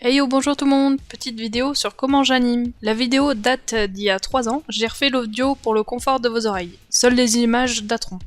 Hey yo, bonjour tout le monde, petite vidéo sur comment j'anime. La vidéo date d'il y a 3 ans, j'ai refait l'audio pour le confort de vos oreilles. Seules les images dateront.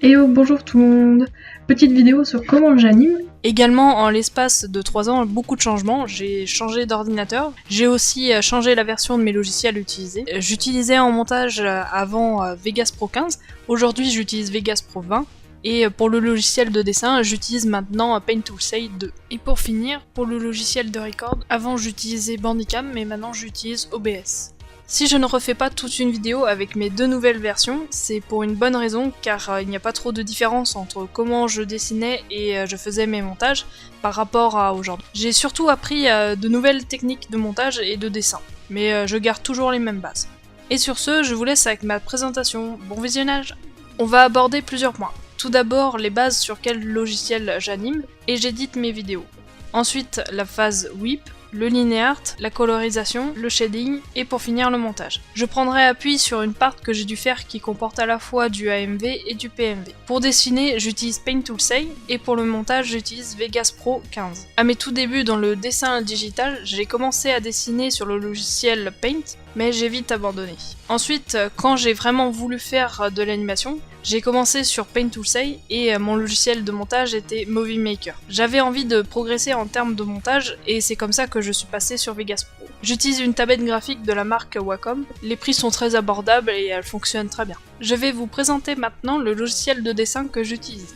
Hey oh, bonjour tout le monde, petite vidéo sur comment j'anime. Également, en l'espace de 3 ans, beaucoup de changements, j'ai changé d'ordinateur, j'ai aussi changé la version de mes logiciels utilisés. J'utilisais en montage avant Vegas Pro 15, aujourd'hui j'utilise Vegas Pro 20. Et pour le logiciel de dessin, j'utilise maintenant Paint Toolsay 2. Et pour finir, pour le logiciel de record, avant j'utilisais Bandicam, mais maintenant j'utilise OBS. Si je ne refais pas toute une vidéo avec mes deux nouvelles versions, c'est pour une bonne raison, car il n'y a pas trop de différence entre comment je dessinais et je faisais mes montages par rapport à aujourd'hui. J'ai surtout appris de nouvelles techniques de montage et de dessin, mais je garde toujours les mêmes bases. Et sur ce, je vous laisse avec ma présentation. Bon visionnage! On va aborder plusieurs points. Tout d'abord, les bases sur quel logiciel j'anime et j'édite mes vidéos. Ensuite, la phase whip, le lineart, la colorisation, le shading et pour finir le montage. Je prendrai appui sur une part que j'ai dû faire qui comporte à la fois du AMV et du PMV. Pour dessiner, j'utilise Paint Toolsay et pour le montage, j'utilise Vegas Pro 15. À mes tout débuts dans le dessin digital, j'ai commencé à dessiner sur le logiciel Paint, mais j'ai vite abandonné. Ensuite, quand j'ai vraiment voulu faire de l'animation, j'ai commencé sur Paint Toolsay et mon logiciel de montage était Movie Maker. J'avais envie de progresser en termes de montage et c'est comme ça que je suis passé sur Vegas Pro. J'utilise une tablette graphique de la marque Wacom, les prix sont très abordables et elle fonctionne très bien. Je vais vous présenter maintenant le logiciel de dessin que j'utilise.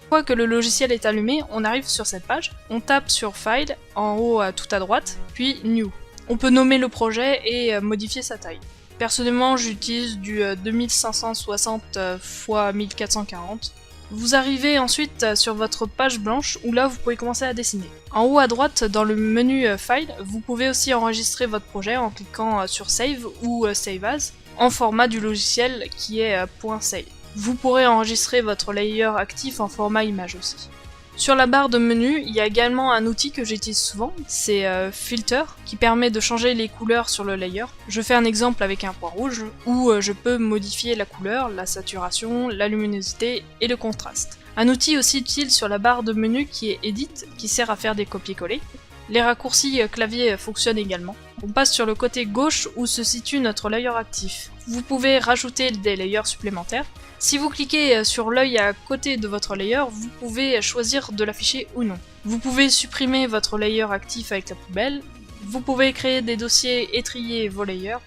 Une fois que le logiciel est allumé, on arrive sur cette page, on tape sur File, en haut tout à droite, puis New. On peut nommer le projet et modifier sa taille. Personnellement, j'utilise du 2560 x 1440. Vous arrivez ensuite sur votre page blanche où là vous pouvez commencer à dessiner. En haut à droite, dans le menu File, vous pouvez aussi enregistrer votre projet en cliquant sur Save ou Save As en format du logiciel qui est .save. Vous pourrez enregistrer votre layer actif en format image aussi. Sur la barre de menu, il y a également un outil que j'utilise souvent, c'est Filter, qui permet de changer les couleurs sur le layer. Je fais un exemple avec un point rouge, où je peux modifier la couleur, la saturation, la luminosité et le contraste. Un outil aussi utile sur la barre de menu qui est Edit, qui sert à faire des copier-coller. Les raccourcis clavier fonctionnent également. On passe sur le côté gauche où se situe notre layer actif. Vous pouvez rajouter des layers supplémentaires. Si vous cliquez sur l'œil à côté de votre layer, vous pouvez choisir de l'afficher ou non. Vous pouvez supprimer votre layer actif avec la poubelle. Vous pouvez créer des dossiers et trier vos layers.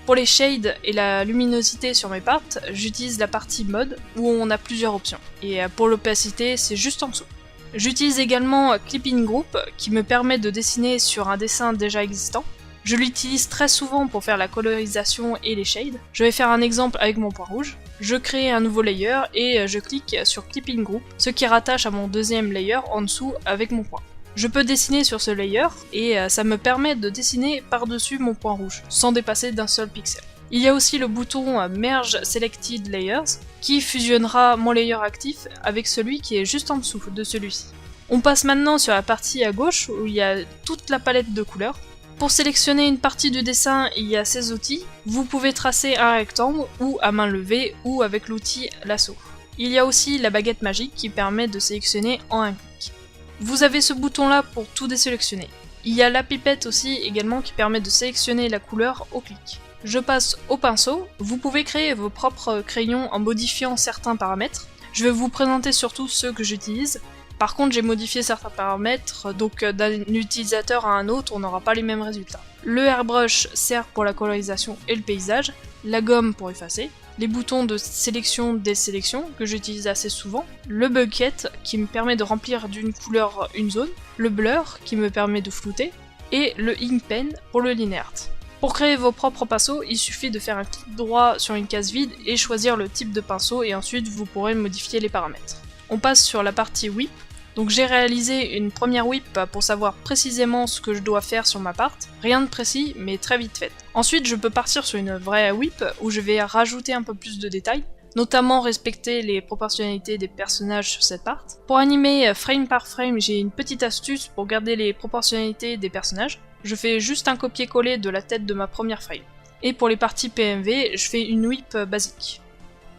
Pour les shades et la luminosité sur mes parts, j'utilise la partie mode où on a plusieurs options. Et pour l'opacité, c'est juste en dessous. J'utilise également Clipping Group qui me permet de dessiner sur un dessin déjà existant. Je l'utilise très souvent pour faire la colorisation et les shades. Je vais faire un exemple avec mon point rouge. Je crée un nouveau layer et je clique sur Clipping Group, ce qui rattache à mon deuxième layer en dessous avec mon point. Je peux dessiner sur ce layer et ça me permet de dessiner par-dessus mon point rouge, sans dépasser d'un seul pixel. Il y a aussi le bouton Merge Selected Layers qui fusionnera mon layer actif avec celui qui est juste en dessous de celui-ci. On passe maintenant sur la partie à gauche où il y a toute la palette de couleurs. Pour sélectionner une partie du dessin, il y a ces outils. Vous pouvez tracer un rectangle ou à main levée ou avec l'outil lasso. Il y a aussi la baguette magique qui permet de sélectionner en un clic. Vous avez ce bouton là pour tout désélectionner. Il y a la pipette aussi également qui permet de sélectionner la couleur au clic. Je passe au pinceau. Vous pouvez créer vos propres crayons en modifiant certains paramètres. Je vais vous présenter surtout ceux que j'utilise. Par contre, j'ai modifié certains paramètres, donc d'un utilisateur à un autre, on n'aura pas les mêmes résultats. Le airbrush sert pour la colorisation et le paysage, la gomme pour effacer, les boutons de sélection-désélection que j'utilise assez souvent, le bucket qui me permet de remplir d'une couleur une zone, le blur qui me permet de flouter, et le ink pen pour le lineart. Pour créer vos propres pinceaux, il suffit de faire un clic droit sur une case vide et choisir le type de pinceau et ensuite vous pourrez modifier les paramètres. On passe sur la partie whip. Donc j'ai réalisé une première whip pour savoir précisément ce que je dois faire sur ma part. Rien de précis, mais très vite fait. Ensuite, je peux partir sur une vraie whip où je vais rajouter un peu plus de détails, notamment respecter les proportionnalités des personnages sur cette part. Pour animer frame par frame, j'ai une petite astuce pour garder les proportionnalités des personnages. Je fais juste un copier-coller de la tête de ma première frame. Et pour les parties PMV, je fais une whip basique.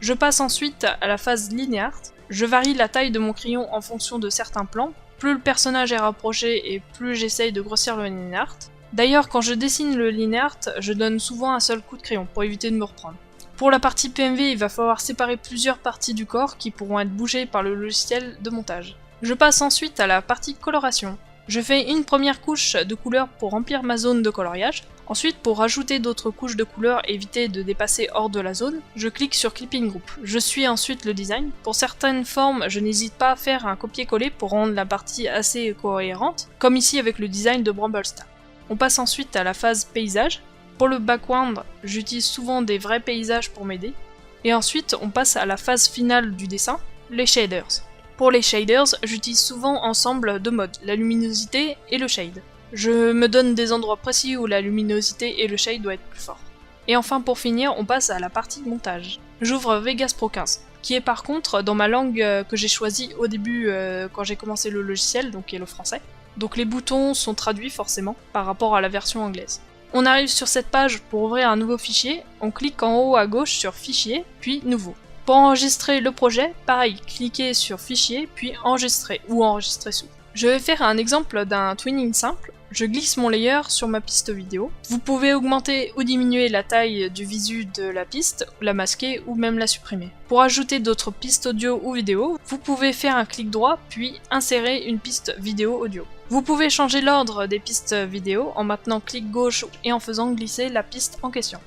Je passe ensuite à la phase lineart. Je varie la taille de mon crayon en fonction de certains plans, Plus le personnage est rapproché et plus j'essaye de grossir le line art. D'ailleurs, quand je dessine le line art, je donne souvent un seul coup de crayon pour éviter de me reprendre. Pour la partie PMV, il va falloir séparer plusieurs parties du corps qui pourront être bougées par le logiciel de montage. Je passe ensuite à la partie coloration. Je fais une première couche de couleur pour remplir ma zone de coloriage. Ensuite, pour rajouter d'autres couches de couleurs et éviter de dépasser hors de la zone, je clique sur Clipping Group. Je suis ensuite le design. Pour certaines formes, je n'hésite pas à faire un copier-coller pour rendre la partie assez cohérente, comme ici avec le design de Bramblestar. On passe ensuite à la phase paysage. Pour le background, j'utilise souvent des vrais paysages pour m'aider. Et ensuite, on passe à la phase finale du dessin, les shaders. Pour les shaders, j'utilise souvent ensemble deux modes, la luminosité et le shade. Je me donne des endroits précis où la luminosité et le shade doivent être plus forts. Et enfin pour finir, on passe à la partie montage. J'ouvre Vegas Pro 15, qui est par contre dans ma langue que j'ai choisie au début quand j'ai commencé le logiciel, donc qui est le français. Donc les boutons sont traduits forcément par rapport à la version anglaise. On arrive sur cette page pour ouvrir un nouveau fichier, on clique en haut à gauche sur Fichier, puis Nouveau. Pour enregistrer le projet, pareil, cliquez sur Fichier, puis Enregistrer, ou Enregistrer sous. Je vais faire un exemple d'un twinning simple. Je glisse mon layer sur ma piste vidéo. Vous pouvez augmenter ou diminuer la taille du visu de la piste, la masquer ou même la supprimer. Pour ajouter d'autres pistes audio ou vidéo, vous pouvez faire un clic droit, puis insérer une piste vidéo audio. Vous pouvez changer l'ordre des pistes vidéo en maintenant clic gauche et en faisant glisser la piste en question.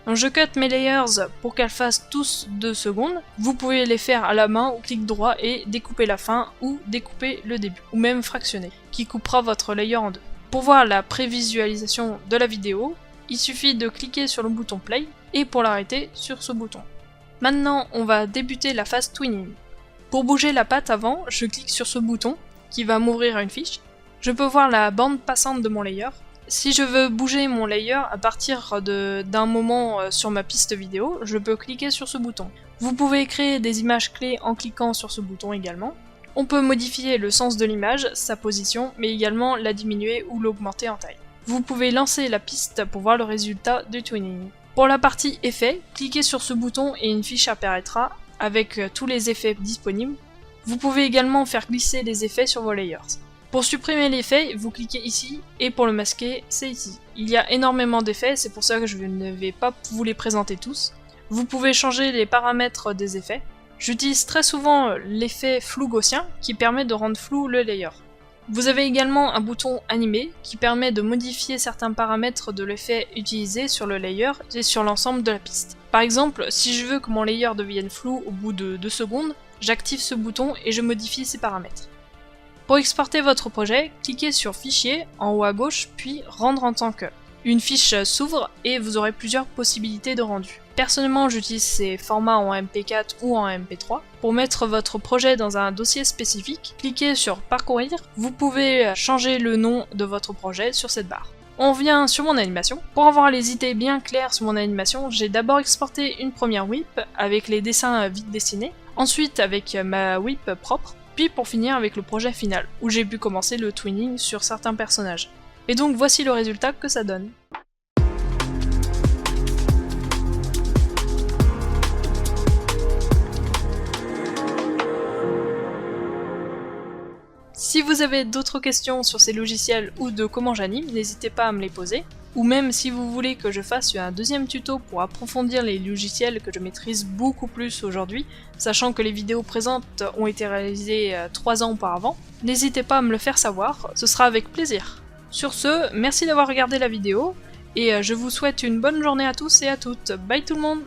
Donc je cut mes layers pour qu'elles fassent tous 2 secondes. Vous pouvez les faire à la main ou clic droit et découper la fin ou découper le début, ou même fractionner, qui coupera votre layer en deux. Pour voir la prévisualisation de la vidéo, il suffit de cliquer sur le bouton play et pour l'arrêter sur ce bouton. Maintenant, on va débuter la phase twinning. Pour bouger la patte avant, je clique sur ce bouton qui va m'ouvrir une fiche. Je peux voir la bande passante de mon layer. Si je veux bouger mon layer à partir d'un moment sur ma piste vidéo, je peux cliquer sur ce bouton. Vous pouvez créer des images clés en cliquant sur ce bouton également. On peut modifier le sens de l'image, sa position, mais également la diminuer ou l'augmenter en taille. Vous pouvez lancer la piste pour voir le résultat du twinning. Pour la partie effets, cliquez sur ce bouton et une fiche apparaîtra avec tous les effets disponibles. Vous pouvez également faire glisser les effets sur vos layers. Pour supprimer l'effet, vous cliquez ici, et pour le masquer, c'est ici. Il y a énormément d'effets, c'est pour ça que je ne vais pas vous les présenter tous. Vous pouvez changer les paramètres des effets. J'utilise très souvent l'effet flou gaussien, qui permet de rendre flou le layer. Vous avez également un bouton animé, qui permet de modifier certains paramètres de l'effet utilisé sur le layer et sur l'ensemble de la piste. Par exemple, si je veux que mon layer devienne flou au bout de 2 secondes, j'active ce bouton et je modifie ces paramètres. Pour exporter votre projet, cliquez sur Fichier en haut à gauche, puis Rendre en tant que. Une fiche s'ouvre et vous aurez plusieurs possibilités de rendu. Personnellement, j'utilise ces formats en MP4 ou en MP3. Pour mettre votre projet dans un dossier spécifique, cliquez sur Parcourir. Vous pouvez changer le nom de votre projet sur cette barre. On revient sur mon animation. Pour avoir les idées bien claires sur mon animation, j'ai d'abord exporté une première whip avec les dessins vite dessinés, ensuite avec ma whip propre, puis pour finir avec le projet final, où j'ai pu commencer le twinning sur certains personnages. Et donc voici le résultat que ça donne. Si vous avez d'autres questions sur ces logiciels ou de comment j'anime, n'hésitez pas à me les poser. Ou même si vous voulez que je fasse un deuxième tuto pour approfondir les logiciels que je maîtrise beaucoup plus aujourd'hui, sachant que les vidéos présentes ont été réalisées 3 ans auparavant, n'hésitez pas à me le faire savoir, ce sera avec plaisir. Sur ce, merci d'avoir regardé la vidéo, et je vous souhaite une bonne journée à tous et à toutes. Bye tout le monde!